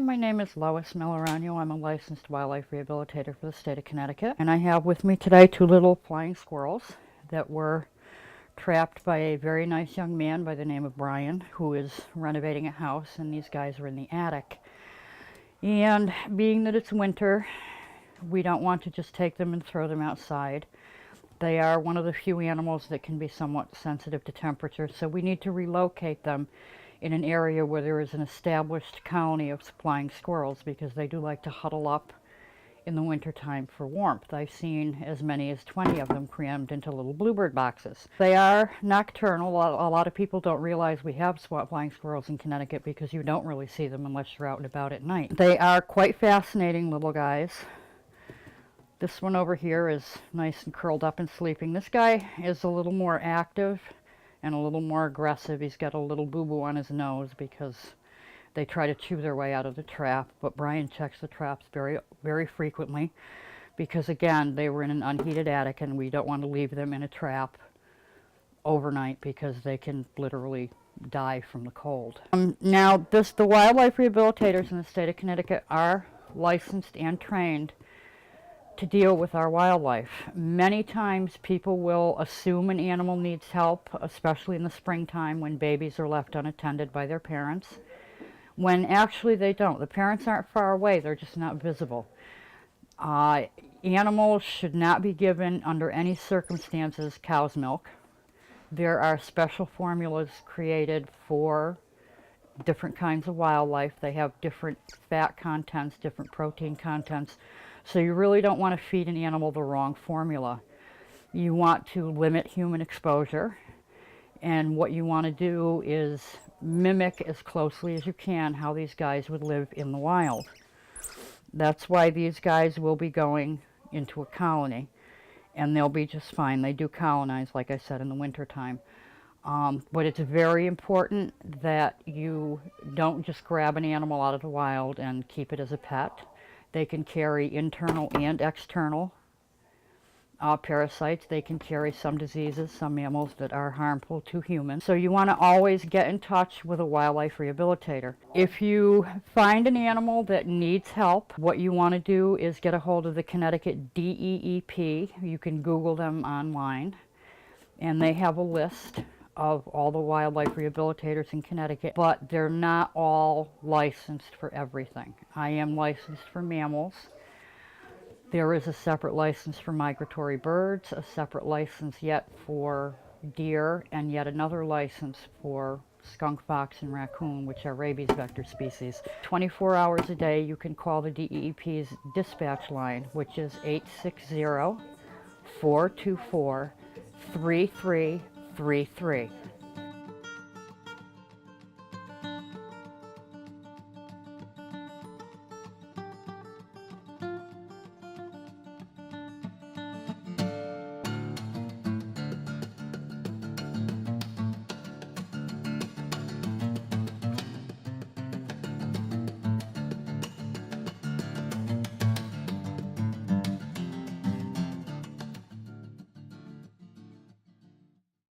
My name is Lois Melorano. I'm a licensed wildlife rehabilitator for the state of Connecticut. And I have with me today two little flying squirrels that were trapped by a very nice young man by the name of Brian, who is renovating a house, and these guys are in the attic. And being that it's winter, we don't want to just take them and throw them outside. They are one of the few animals that can be somewhat sensitive to temperature, so we need to relocate them in an area where there is an established colony of flying squirrels, because they do like to huddle up in the wintertime for warmth. I've seen as many as 20 of them crammed into little bluebird boxes. They are nocturnal. A lot of people don't realize we have flying squirrels in Connecticut because you don't really see them unless you're out and about at night. They are quite fascinating little guys. This one over here is nice and curled up and sleeping. This guy is a little more active and a little more aggressive. He's got a little boo-boo on his nose because they try to chew their way out of the trap, but Brian checks the traps very, very frequently because, again, they were in an unheated attic and we don't want to leave them in a trap overnight because they can literally die from the cold. Now, the wildlife rehabilitators in the state of Connecticut are licensed and trained to deal with our wildlife. Many times people will assume an animal needs help, especially in the springtime when babies are left unattended by their parents, when actually they don't. The parents aren't far away, they're just not visible. Animals should not be given, under any circumstances, cow's milk. There are special formulas created for different kinds of wildlife. They have different fat contents, different protein contents. So you really don't want to feed an animal the wrong formula. You want to limit human exposure, and what you want to do is mimic as closely as you can how these guys would live in the wild. That's why these guys will be going into a colony, and they'll be just fine. They do colonize, like I said, in the wintertime. But it's very important that you don't just grab an animal out of the wild and keep it as a pet. They can carry internal and external parasites. They can carry some diseases, some mammals that are harmful to humans. So you want to always get in touch with a wildlife rehabilitator. If you find an animal that needs help, what you want to do is get a hold of the Connecticut DEEP. You can Google them online, and they have a list of all the wildlife rehabilitators in Connecticut, but they're not all licensed for everything. I am licensed for mammals. There is a separate license for migratory birds, a separate license yet for deer, and yet another license for skunk, fox, and raccoon, which are rabies vector species. 24 hours a day you can call the DEEP's dispatch line, which is 860-424-3333.